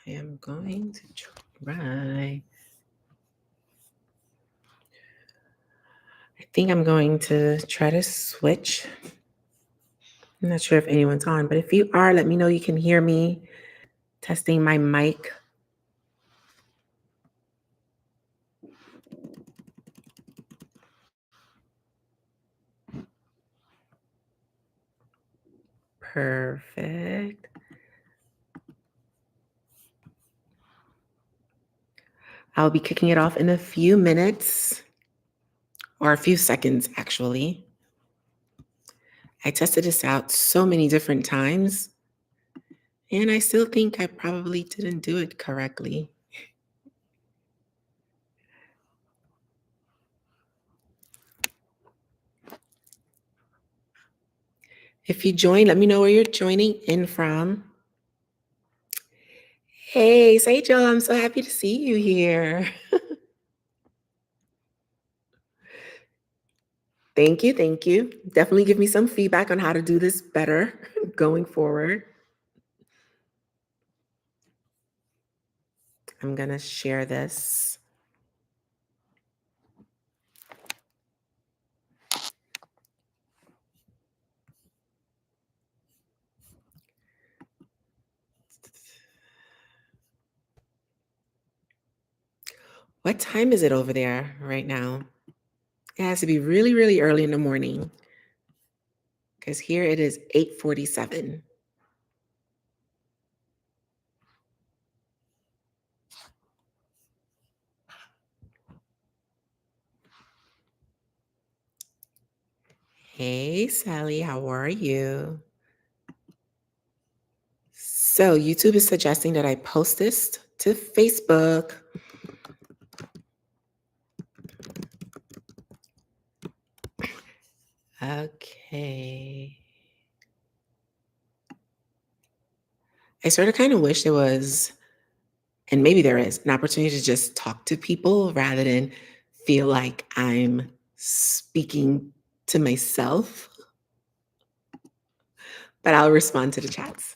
I am going to try. I think I'm going to try to switch. I'm not sure if anyone's on, but if you are, let me know you can hear me. Testing my mic. Perfect. I'll be kicking it off in a few minutes, or a few seconds, actually. I tested this out so many different times, and I still think I probably didn't do it correctly. If you join, let me know where you're joining in from. Hey, Sejal, I'm so happy to see you here. Thank you. Thank you. Definitely give me some feedback on how to do this better going forward. I'm going to share this. What time is it over there right now? It has to be really, really early in the morning because here it is 8:47. Hey, Sally, how are you? So YouTube is suggesting that I post this to Facebook. Okay. I sort of kind of wish there was, and maybe there is, an opportunity to just talk to people rather than feel like I'm speaking to myself, but I'll respond to the chats.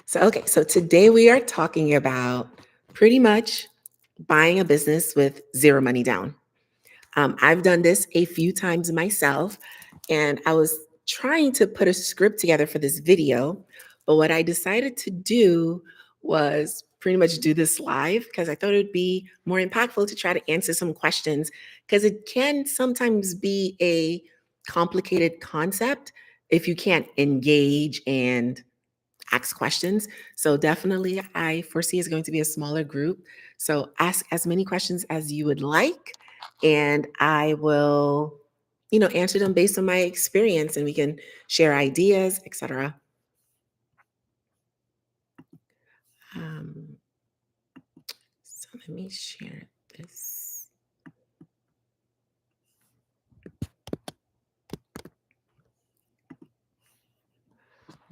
So today we are talking about pretty much buying a business with zero money down. I've done this a few times myself, and I was trying to put a script together for this video. But what I decided to do was pretty much do this live because I thought it would be more impactful to try to answer some questions because it can sometimes be a complicated concept if you can't engage and ask questions. So definitely I foresee it's going to be a smaller group. So ask as many questions as you would like and I will answer them based on my experience and we can share ideas, etc. Um, so let me share this.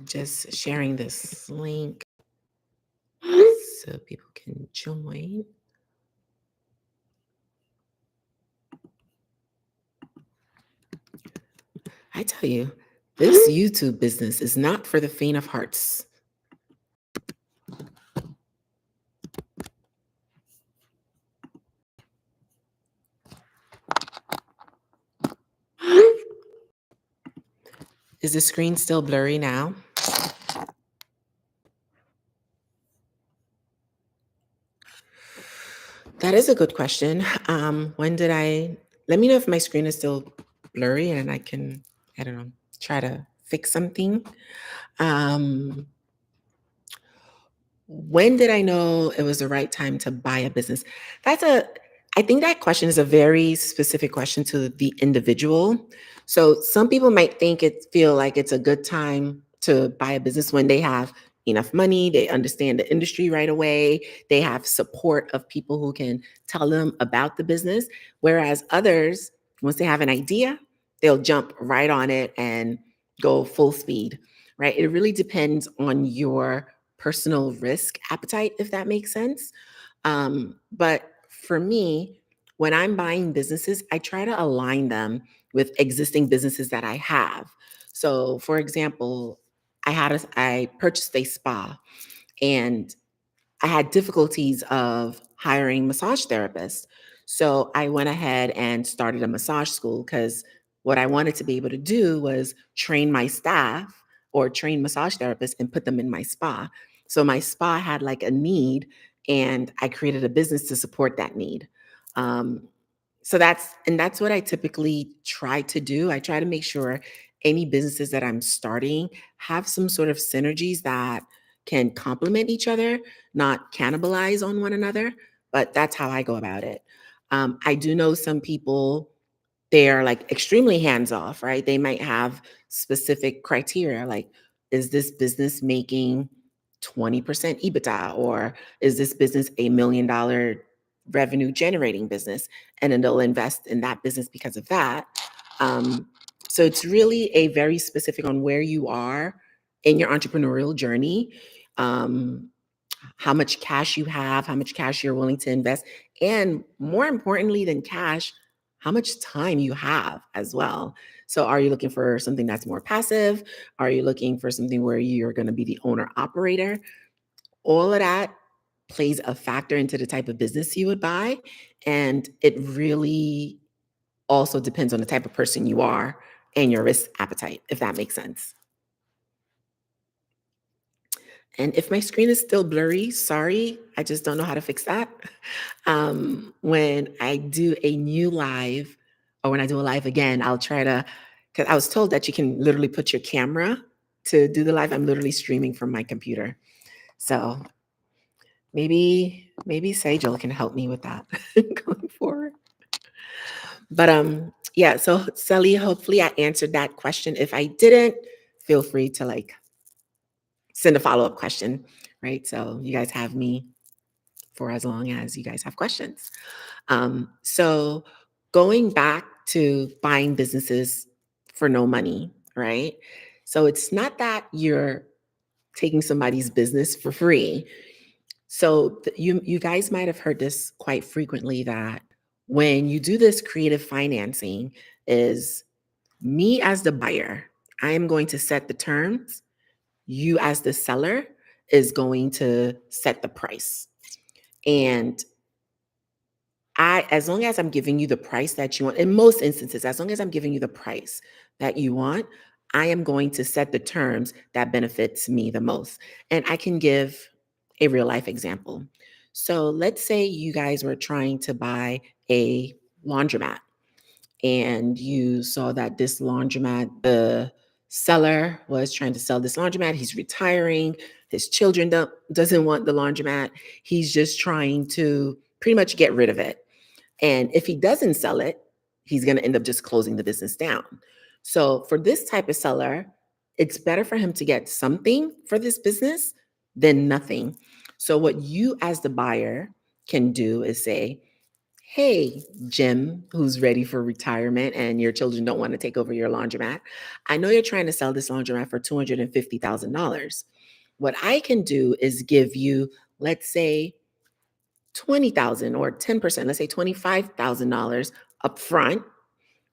Just sharing this link so people can join. I tell you, this YouTube business is not for the faint of hearts. Is the screen still blurry now? That is a good question. Let me know if my screen is still blurry and I can, I don't know, try to fix something. Um, when did I know it was the right time to buy a business? I think that question is a very specific question to the individual. So some people might feel like it's a good time to buy a business when they have enough money, they understand the industry right away, they have support of people who can tell them about the business. Whereas others, once they have an idea, they'll jump right on it and go full speed, right? It really depends on your personal risk appetite, if that makes sense. But for me, when I'm buying businesses, I try to align them with existing businesses that I have. So, for example, I purchased a spa, and I had difficulties of hiring massage therapists. So I went ahead and started a massage school because what I wanted to be able to do was train my staff or train massage therapists and put them in my spa. So my spa had like a need, and I created a business to support that need. Um, so that's what I typically try to do. I try to make sure any businesses that I'm starting have some sort of synergies that can complement each other, not cannibalize on one another. But that's how I go about it. I do know some people, they are like extremely hands off, right? They might have specific criteria like, is this business making 20% EBITDA, or is this business $1 million revenue generating business? And then they'll invest in that business because of that. Um, so it's really a very specific on where you are in your entrepreneurial journey. Um, how much cash you have, how much cash you're willing to invest, and more importantly than cash, how much time you have as well. So, are you looking for something that's more passive? Are you looking for something where you're going to be the owner operator? All of that plays a factor into the type of business you would buy. And it really also depends on the type of person you are and your risk appetite, if that makes sense. And if my screen is still blurry, sorry, I just don't know how to fix that. When I do a new live, or when I do a live again, I'll try to, because I was told that you can literally put your camera to do the live. I'm literally streaming from my computer. So maybe Sejal can help me with that going forward. But yeah, so Sally, hopefully I answered that question. If I didn't, feel free to like send a follow-up question, right? So you guys have me for as long as you guys have questions. So going back to buying businesses for no money, right? So it's not that you're taking somebody's business for free. So you guys might have heard this quite frequently, that when you do this creative financing, is me as the buyer, I am going to set the terms. You as the seller is going to set the price. And as long as I'm giving you the price that you want, in most instances, as long as I'm giving you the price that you want, I am going to set the terms that benefits me the most. And I can give a real life example. So let's say you guys were trying to buy a laundromat, and you saw that this laundromat, the seller was trying to sell this laundromat. He's retiring. His children doesn't want the laundromat. He's just trying to pretty much get rid of it. And if he doesn't sell it, he's going to end up just closing the business down. So for this type of seller, it's better for him to get something for this business than nothing. So what you as the buyer can do is say, hey, Jim, who's ready for retirement and your children don't want to take over your laundromat, I know you're trying to sell this laundromat for $250,000. What I can do is give you, let's say, 20,000 or 10%, let's say $25,000 upfront,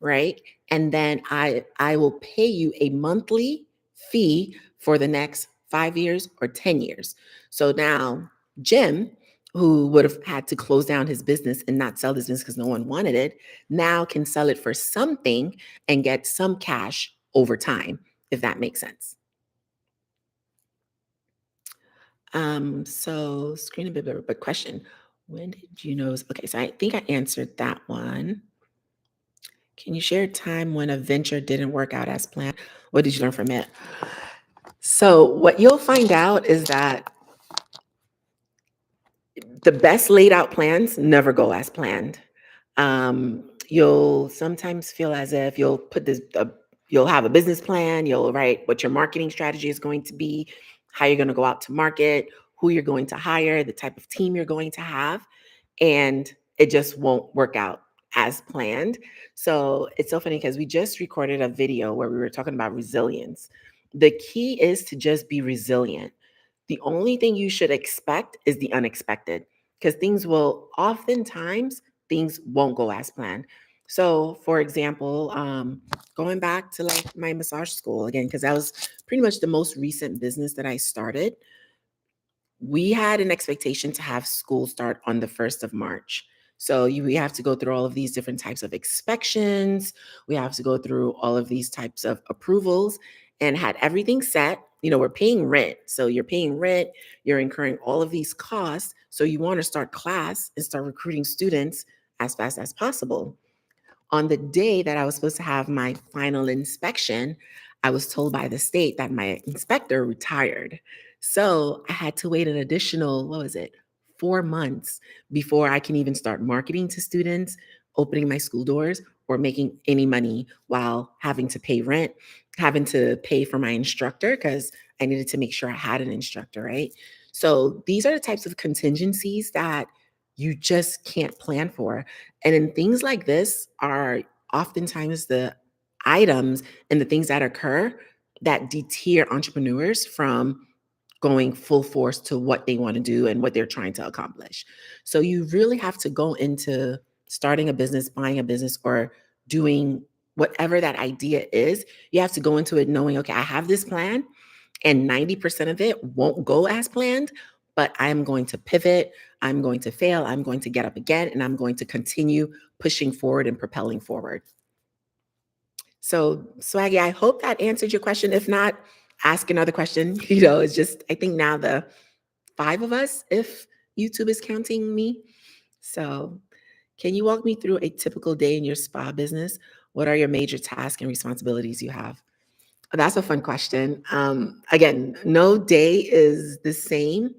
right? And then I will pay you a monthly fee for the next 5 years or 10 years. So now Jim, who would have had to close down his business and not sell this business because no one wanted it, now can sell it for something and get some cash over time, if that makes sense. So screen a bit better, but question. When did you know? Okay, so I think I answered that one. Can you share a time when a venture didn't work out as planned? What did you learn from it? So, what you'll find out is that the best laid out plans never go as planned. You'll sometimes feel as if you'll have a business plan, you'll write what your marketing strategy is going to be, how you're going to go out to market, who you're going to hire, the type of team you're going to have, and it just won't work out as planned. So it's so funny because we just recorded a video where we were talking about resilience. The key is to just be resilient. The only thing you should expect is the unexpected, because things won't go as planned. So, for example, going back to like my massage school again, because that was pretty much the most recent business that I started. we had an expectation to have school start on the 1st of March. So we have to go through all of these different types of inspections. We have to go through all of these types of approvals and had everything set. We're paying rent. So you're paying rent, you're incurring all of these costs. So you want to start class and start recruiting students as fast as possible. On the day that I was supposed to have my final inspection, I was told by the state that my inspector retired. So I had to wait an additional, what was it, 4 months before I can even start marketing to students, opening my school doors, or making any money while having to pay rent, having to pay for my instructor because I needed to make sure I had an instructor, right? So these are the types of contingencies that you just can't plan for. And then things like this are oftentimes the items and the things that occur that deter entrepreneurs from going full force to what they want to do and what they're trying to accomplish. So you really have to go into starting a business, buying a business, or doing whatever that idea is. You have to go into it knowing, okay, I have this plan and 90% of it won't go as planned, but I'm going to pivot, I'm going to fail, I'm going to get up again, and I'm going to continue pushing forward and propelling forward. So, Swaggy, I hope that answered your question. If not, ask another question. It's just, I think now the five of us, if YouTube is counting me. So, can you walk me through a typical day in your spa business? What are your major tasks and responsibilities you have? That's a fun question. Again, no day is the same.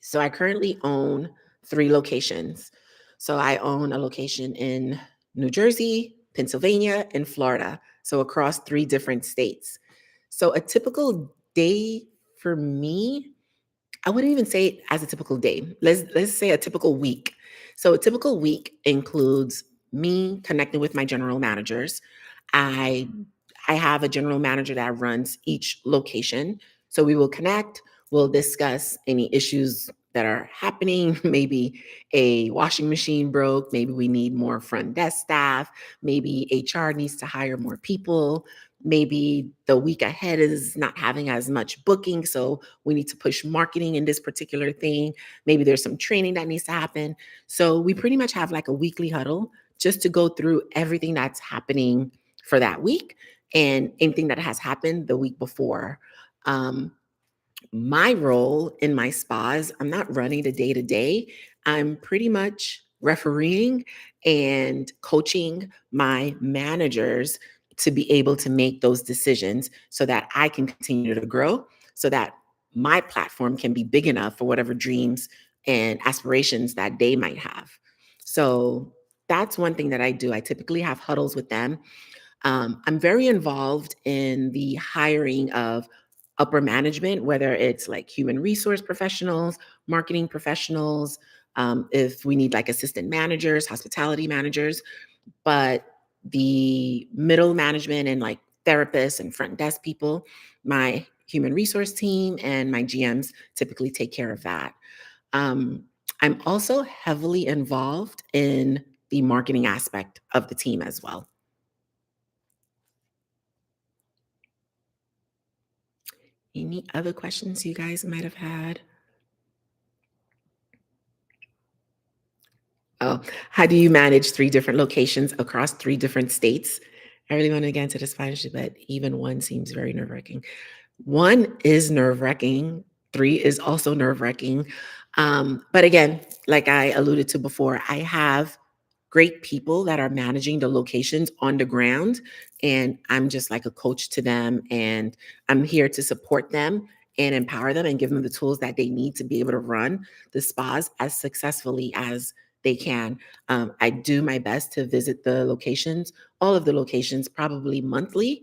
So I currently own three locations. So I own a location in New Jersey, Pennsylvania, and Florida. So across three different states. So a typical day for me, I wouldn't even say it as a typical day. Let's say a typical week. So a typical week includes me connecting with my general managers. I I have a general manager that runs each location. So we will connect, we'll discuss any issues that are happening. Maybe a washing machine broke, maybe we need more front desk staff, maybe HR needs to hire more people, maybe the week ahead is not having as much booking, so we need to push marketing in this particular thing. Maybe there's some training that needs to happen. So we pretty much have like a weekly huddle just to go through everything that's happening for that week and anything that has happened the week before. Um, my role in my spas, I'm not running the day to day. I'm pretty much refereeing and coaching my managers to be able to make those decisions so that I can continue to grow, so that my platform can be big enough for whatever dreams and aspirations that they might have. So that's one thing that I do. I typically have huddles with them. I'm very involved in the hiring of upper management, whether it's like human resource professionals, marketing professionals, if we need like assistant managers, hospitality managers, but the middle management and like therapists and front desk people, my human resource team and my GMs typically take care of that. Um, I'm also heavily involved in the marketing aspect of the team as well. Any other questions you guys might have had? Oh, how do you manage three different locations across three different states? I really want to get into the Spanish, but even one seems very nerve wracking. One is nerve wracking. Three is also nerve wracking. But again, like I alluded to before, I have great people that are managing the locations on the ground. And I'm just like a coach to them. And I'm here to support them and empower them and give them the tools that they need to be able to run the spas as successfully as they can. I do my best to visit the locations, all of the locations, probably monthly.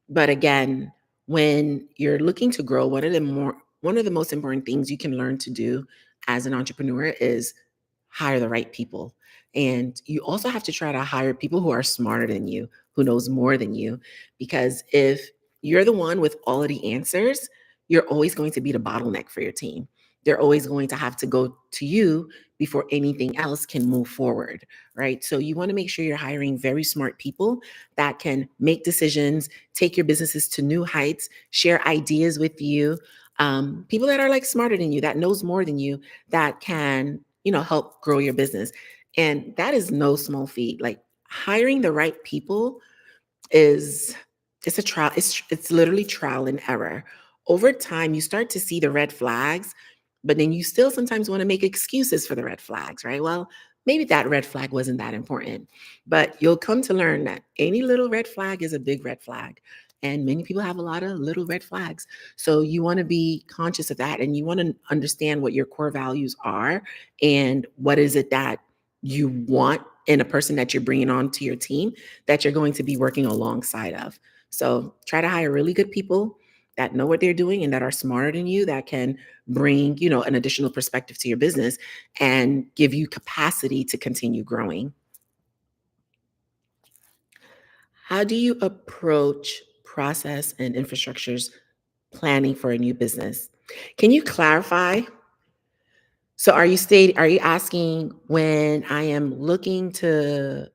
But again, when you're looking to grow, one of the most important things you can learn to do as an entrepreneur is hire the right people. And you also have to try to hire people who are smarter than you, who knows more than you. Because if you're the one with all of the answers, you're always going to be the bottleneck for your team. They're always going to have to go to you before anything else can move forward, right? So you want to make sure you're hiring very smart people that can make decisions, take your businesses to new heights, share ideas with you, People that are like smarter than you, that knows more than you, that can, help grow your business. And that is no small feat. Like hiring the right people is it's a trial, it's literally trial and error. Over time, you start to see the red flags, but then you still sometimes want to make excuses for the red flags, right? Well, maybe that red flag wasn't that important, but you'll come to learn that any little red flag is a big red flag. And many people have a lot of little red flags. So you want to be conscious of that, and you want to understand what your core values are and what is it that you want in a person that you're bringing on to your team that you're going to be working alongside of. So try to hire really good people that know what they're doing and that are smarter than you, that can bring, an additional perspective to your business and give you capacity to continue growing. How do you approach process and infrastructures planning for a new business? Can you clarify? So are you asking when I am looking to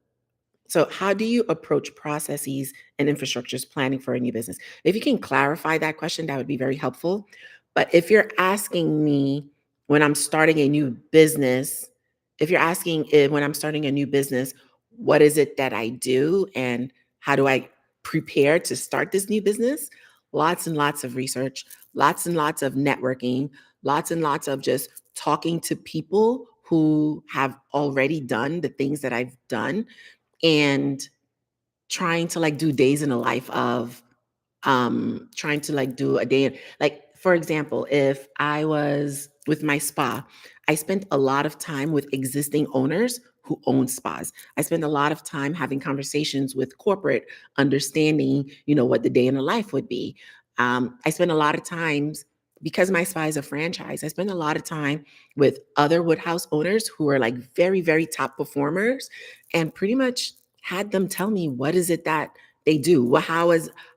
So, how do you approach processes and infrastructures planning for a new business? If you can clarify that question, that would be very helpful. But if you're asking me when I'm starting a new business, if you're asking when I'm starting a new business, what is it that I do and how do I prepare to start this new business? Lots and lots of research, lots and lots of networking, lots and lots of just talking to people who have already done the things that I've done and trying to like do days in the life of trying to like do a day like for example, if I was with my spa, I spent a lot of time with existing owners who own spas. I spent a lot of time having conversations with corporate, understanding, what the day in the life would be. I spent a lot of times, because my spa is a franchise, I spent a lot of time with other Woodhouse owners who are like very, very top performers, and pretty much had them tell me what is it that they do. How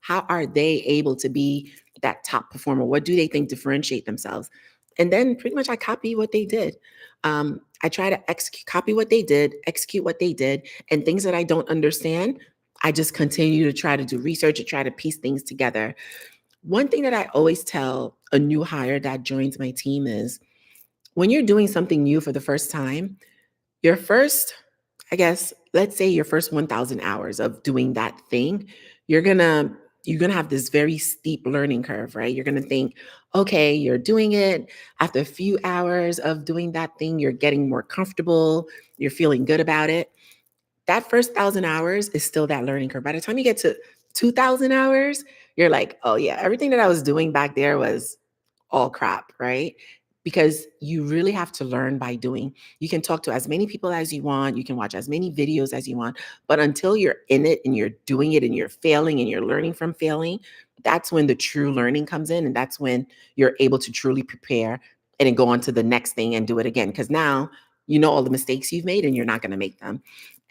are they able to be that top performer? What do they think differentiate themselves? And then pretty much I copy what they did. I try to copy what they did, execute what they did, and things that I don't understand, I just continue to try to do research and try to piece things together. One thing that I always tell a new hire that joins my team is when you're doing something new for the first time, your first, I guess, let's say your first 1,000 hours of doing that thing, you're gonna you're gonna have this very steep learning curve, right? You're gonna think, okay, you're doing it. After a few hours of doing that thing, you're getting more comfortable, you're feeling good about it. That first 1,000 hours is still that learning curve. By the time you get to 2,000 hours, you're like, oh yeah, everything that I was doing back there was all crap, right? Because you really have to learn by doing. You can talk to as many people as you want, you can watch as many videos as you want, but until you're in it and you're doing it and you're failing and you're learning from failing, that's when the true learning comes in. And that's when you're able to truly prepare and then go on to the next thing and do it again. Because now you know all the mistakes you've made and you're not going to make them.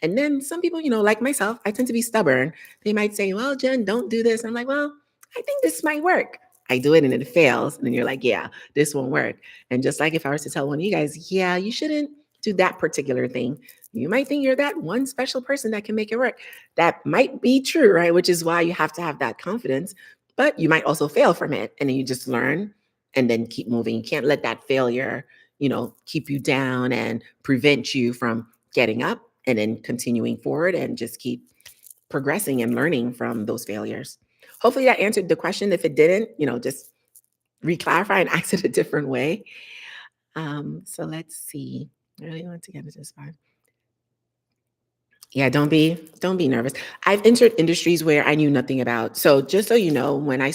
And then some people, like myself, I tend to be stubborn. They might say, well, Jen, don't do this. I'm like, well, I think this might work. I do it and it fails. And then you're like, yeah, this won't work. And just like if I was to tell one of you guys, yeah, you shouldn't do that particular thing, you might think you're that one special person that can make it work. That might be true, right? Which is why you have to have that confidence. But you might also fail from it. And then you just learn and then keep moving. You can't let that failure, keep you down and prevent you from getting up and then continuing forward and just keep progressing and learning from those failures. Hopefully that answered the question. If it didn't, just reclarify and ask it a different way. So let's see. I really want to get into this part. Yeah, don't be nervous. I've entered industries where I knew nothing about. So just so you know, when I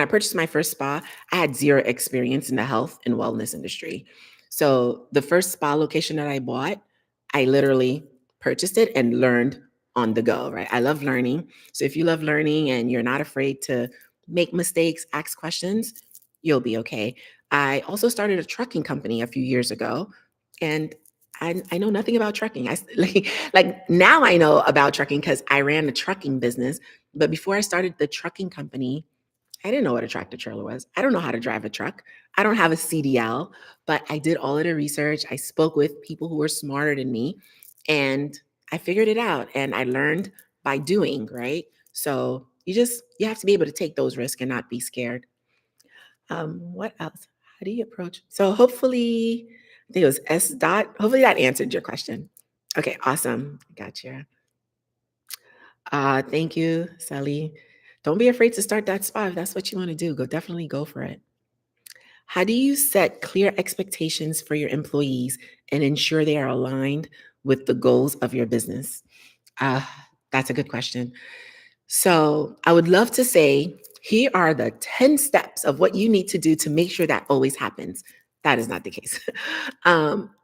purchased my first spa, I had zero experience in the health and wellness industry. So the first spa location that I bought, I literally purchased it and learned on the go, right? I love learning. So if you love learning and you're not afraid to make mistakes, ask questions, you'll be okay. I also started a trucking company a few years ago, and I know nothing about trucking. Like now I know about trucking because I ran a trucking business. But before I started the trucking company, I didn't know what a tractor trailer was. I don't know how to drive a truck. I don't have a CDL, but I did all of the research. I spoke with people who were smarter than me, and I figured it out, and I learned by doing, right? So you have to be able to take those risks and not be scared. What else? How do you approach? So hopefully, I think it was S dot. Hopefully that answered your question. Okay, awesome. Gotcha. Thank you, Sally. Don't be afraid to start that spot if that's what you want to do. Definitely go for it. How do you set clear expectations for your employees and ensure they are aligned with the goals of your business? Uh, that's a good question. So I would love to say, here are the 10 steps of what you need to do to make sure that always happens. That is not the case.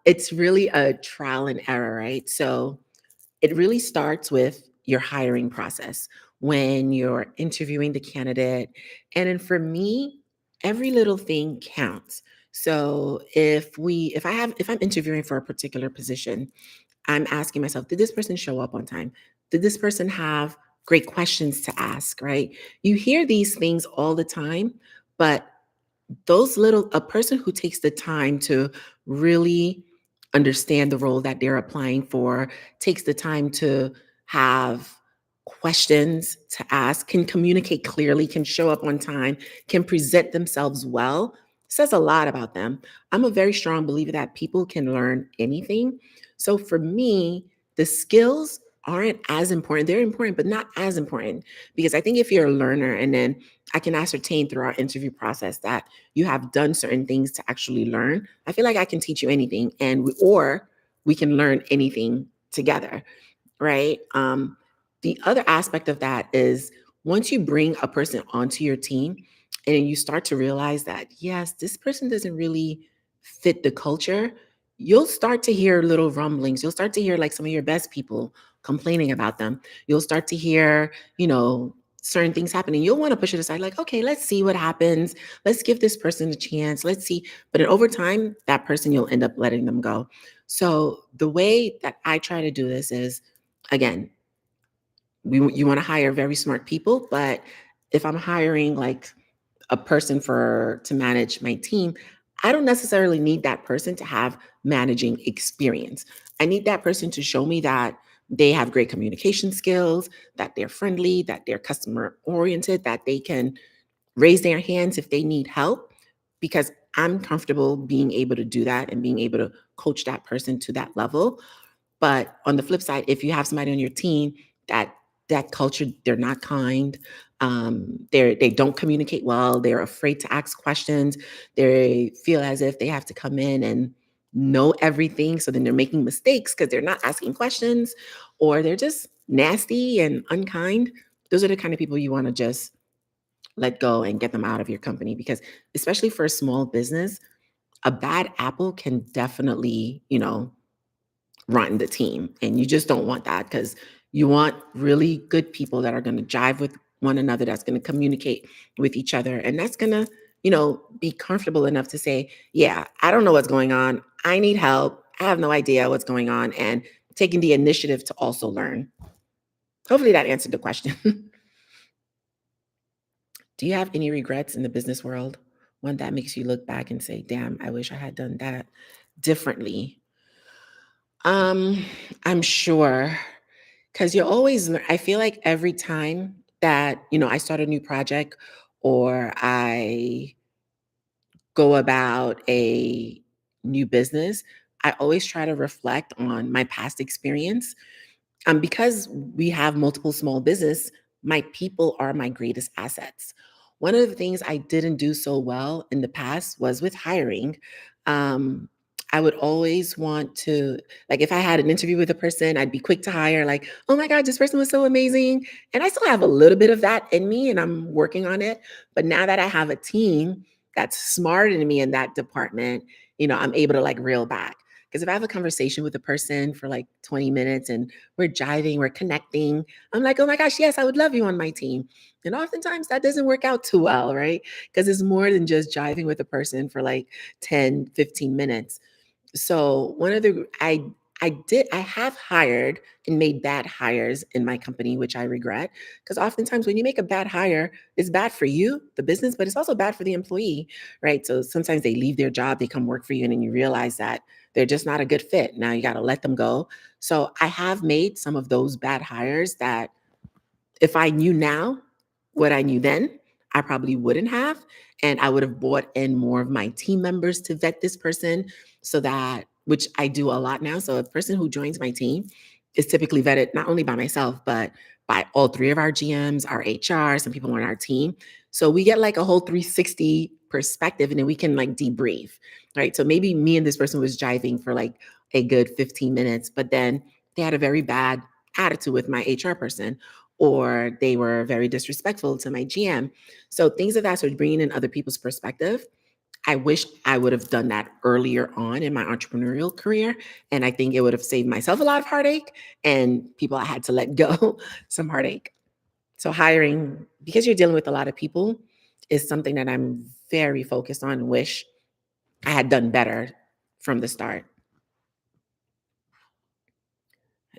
It's really a trial and error, right? So it really starts with your hiring process when you're interviewing the candidate. And then for me, every little thing counts. So if I'm interviewing for a particular position, I'm asking myself, did this person show up on time? Did this person have great questions to ask, right? You hear these things all the time, but a person who takes the time to really understand the role that they're applying for, takes the time to have questions to ask, can communicate clearly, can show up on time, can present themselves well, says a lot about them. I'm a very strong believer that people can learn anything. So for me, the skills aren't as important. They're important, but not as important, because I think if you're a learner, and then I can ascertain through our interview process that you have done certain things to actually learn, I feel like I can teach you anything, or we can learn anything together, right? The other aspect of that is, once you bring a person onto your team and you start to realize that, yes, this person doesn't really fit the culture, you'll start to hear little rumblings. You'll start to hear like some of your best people complaining about them. You'll start to hear, certain things happening. You'll want to push it aside, like, okay, let's see what happens. Let's give this person a chance. Let's see. But then over time, that person, you'll end up letting them go. So the way that I try to do this is, again, you want to hire very smart people, but if I'm hiring like a person for to manage my team, I don't necessarily need that person to have managing experience. I need that person to show me that they have great communication skills, that they're friendly, that they're customer oriented, that they can raise their hands if they need help, because I'm comfortable being able to do that and being able to coach that person to that level. But on the flip side, if you have somebody on your team that that culture, they're not kind, they don't communicate well, they're afraid to ask questions, they feel as if they have to come in and know everything, so then they're making mistakes because they're not asking questions, or they're just nasty and unkind. Those are the kind of people you want to just let go and get them out of your company, because especially for a small business, a bad apple can definitely, rotten the team. And you just don't want that, because you want really good people that are going to jive with one another, that's going to communicate with each other, and that's going to, be comfortable enough to say, yeah, I don't know what's going on. I need help. I have no idea what's going on. And taking the initiative to also learn. Hopefully that answered the question. Do you have any regrets in the business world? One that makes you look back and say, damn, I wish I had done that differently. Um, I'm sure, because you're always I feel like every time that, I start a new project, or I go about a new business, I always try to reflect on my past experience. Because we have multiple small business, my people are my greatest assets. One of the things I didn't do so well in the past was with hiring. Um, I would always want to, like, if I had an interview with a person, I'd be quick to hire, like, oh my God, this person was so amazing. And I still have a little bit of that in me, and I'm working on it. But now that I have a team that's smarter than me in that department, I'm able to like reel back. Because if I have a conversation with a person for like 20 minutes and we're jiving, we're connecting, I'm like, oh my gosh, yes, I would love you on my team. And oftentimes that doesn't work out too well, right? Because it's more than just jiving with a person for like 10, 15 minutes. So one of the I have hired and made bad hires in my company, which I regret, because oftentimes when you make a bad hire, it's bad for you, the business, but it's also bad for the employee, right? So sometimes they leave their job, they come work for you, and then you realize that they're just not a good fit. Now you got to let them go. So I have made some of those bad hires that, if I knew now what I knew then, I probably wouldn't have. And I would have brought in more of my team members to vet this person so that, which I do a lot now. So a person who joins my team is typically vetted not only by myself, but by all three of our GMs, our HR, some people on our team. So we get like a whole 360 perspective and then we can like debrief, right? So maybe me and this person was jiving for like a good 15 minutes, but then they had a very bad attitude with my HR person, or they were very disrespectful to my GM. So things of that sort, bringing in other people's perspective. I wish I would have done that earlier on in my entrepreneurial career. And I think it would have saved myself a lot of heartache and people I had to let go some heartache. So hiring, because you're dealing with a lot of people, is something that I'm very focused on and wish I had done better from the start.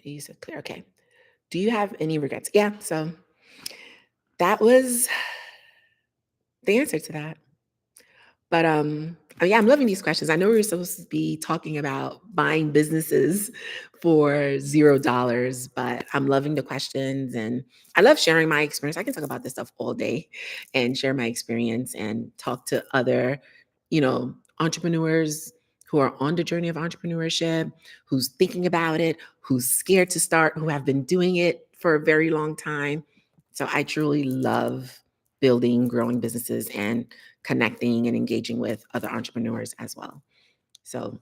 You said clear. Okay. Do you have any regrets? Yeah. So that was the answer to that. But oh yeah, I'm loving these questions. I know we were supposed to be talking about buying businesses for $0, but I'm loving the questions and I love sharing my experience. I can talk about this stuff all day and share my experience and talk to other, entrepreneurs who are on the journey of entrepreneurship, who's thinking about it, who's scared to start, who have been doing it for a very long time. So I truly love building, growing businesses and connecting and engaging with other entrepreneurs as well. So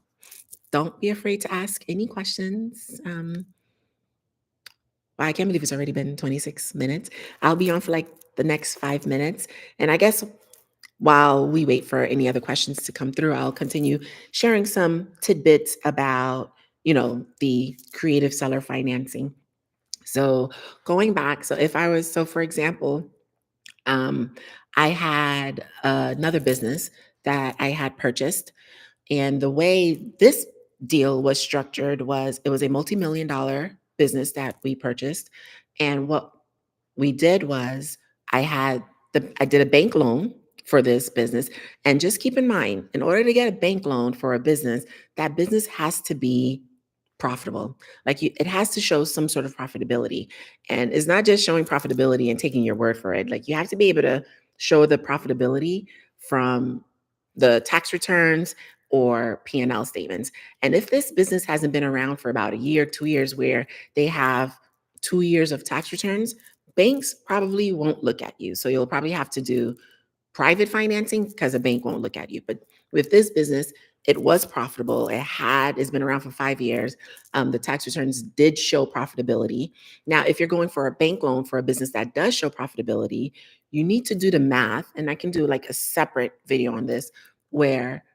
don't be afraid to ask any questions. Wow, I can't believe it's already been 26 minutes. I'll be on for like the next 5 minutes. And I guess while we wait for any other questions to come through, I'll continue sharing some tidbits about, the creative seller financing. So going back, so for example, um, I had another business that I had purchased. And the way this deal was structured was it was a multi-million dollar business that we purchased. And what we did was I did a bank loan for this business. And just keep in mind, in order to get a bank loan for a business, that business has to be profitable. It has to show some sort of profitability. And it's not just showing profitability and taking your word for it. Like you have to be able to show the profitability from the tax returns or P&L statements. And if this business hasn't been around for about a year, 2 years, where they have 2 years of tax returns, banks probably won't look at you. So you'll probably have to do private financing because a bank won't look at you. But with this business, it was profitable. It's been around for 5 years. The tax returns did show profitability. Now, if you're going for a bank loan for a business that does show profitability, you need to do the math. And I can do like a separate video on this where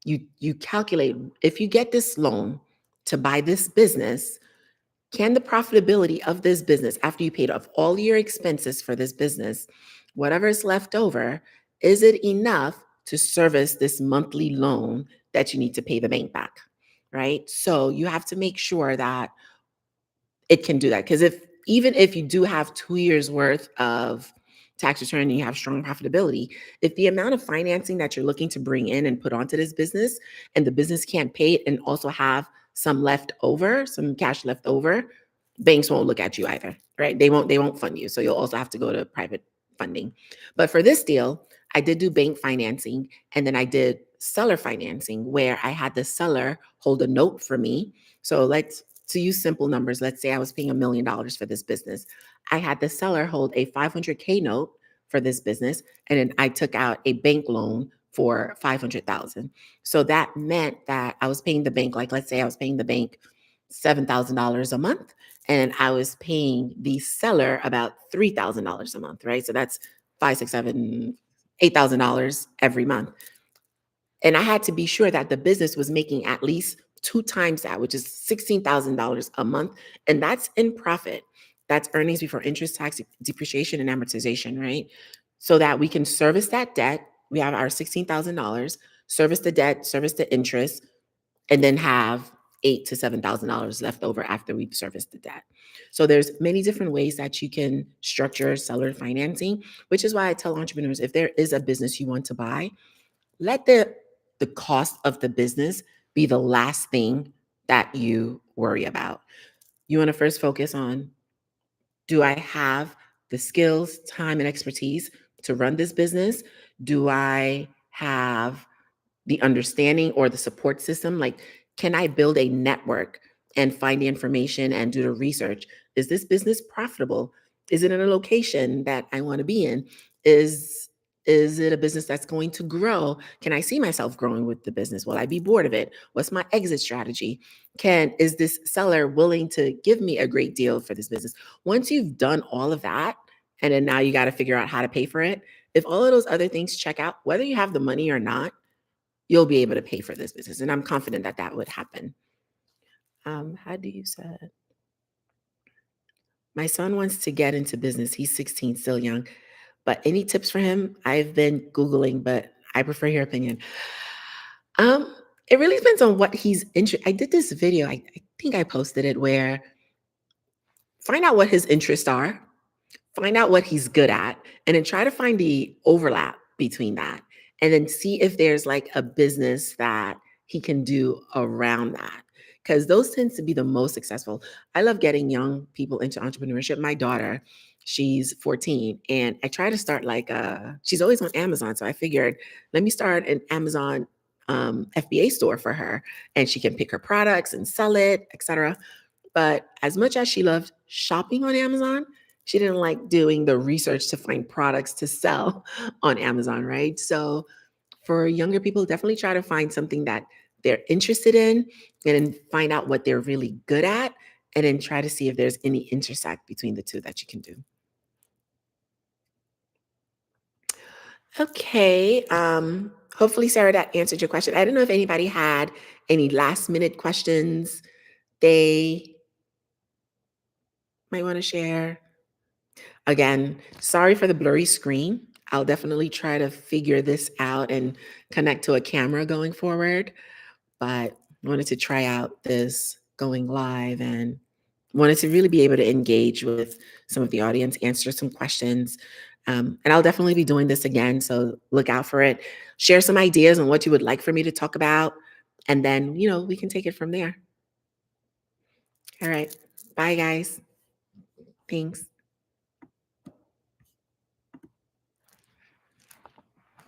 you calculate if you get this loan to buy this business, can the profitability of this business, after you paid off all your expenses for this business, whatever is left over, is it enough to service this monthly loan that you need to pay the bank back? Right. So you have to make sure that it can do that. Because even if you do have 2 years worth of tax return and you have strong profitability, if the amount of financing that you're looking to bring in and put onto this business and the business can't pay it and also have some cash left over, banks won't look at you either, right? They won't fund you. So you'll also have to go to private funding. But for this deal, I did do bank financing and then I did seller financing where I had the seller hold a note for me. So to use simple numbers, let's say I was paying $1 million for this business. I had the seller hold a 500K note for this business, and then I took out a bank loan for 500,000. So that meant that I was paying the bank, like let's say I was paying the bank $7,000 a month, and I was paying the seller about $3,000 a month, right? So that's five, six, seven, $8,000 every month. And I had to be sure that the business was making at least two times that, which is $16,000 a month. And that's in profit. That's earnings before interest, tax, depreciation, and amortization, right? So that we can service that debt. We have our $16,000, service the debt, service the interest, and then have $8,000 to $7,000 left over after we've serviced the debt. So there's many different ways that you can structure seller financing, which is why I tell entrepreneurs, if there is a business you want to buy, let the cost of the business be the last thing that you worry about. You want to first focus on, do I have the skills, time, and expertise to run this business? Do I have the understanding or the support system? Like, can I build a network and find the information and do the research? Is this business profitable? Is it in a location that I want to be in? Is is it a business that's going to grow? Can I see myself growing with the business? Will I be bored of it? What's my exit strategy? Is this seller willing to give me a great deal for this business? Once you've done all of that, and then now you got to figure out how to pay for it. If all of those other things check out, whether you have the money or not, you'll be able to pay for this business. And I'm confident that that would happen. How do you say it? My son wants to get into business. He's 16, still young. But any tips for him? I've been Googling, but I prefer your opinion. Um, it really depends on what he's interested. I did this video, I think I posted it, where find out what his interests are, find out what he's good at, and then try to find the overlap between that. And then see if there's like a business that he can do around that. Because those tends to be the most successful. I love getting young people into entrepreneurship. My daughter, she's 14, and I try to start she's always on Amazon. So I figured, let me start an Amazon FBA store for her, and she can pick her products and sell it, etc. But as much as she loved shopping on Amazon, she didn't like doing the research to find products to sell on Amazon, right? So for younger people, definitely try to find something that they're interested in and then find out what they're really good at and then try to see if there's any intersect between the two that you can do. Okay. Hopefully, Sarah, that answered your question. I don't know if anybody had any last minute questions they might want to share. Again, sorry for the blurry screen. I'll definitely try to figure this out and connect to a camera going forward, but wanted to try out this going live and wanted to really be able to engage with some of the audience, answer some questions. And I'll definitely be doing this again, so look out for it. Share some ideas on what you would like for me to talk about, and then, we can take it from there. All right. Bye, guys. Thanks.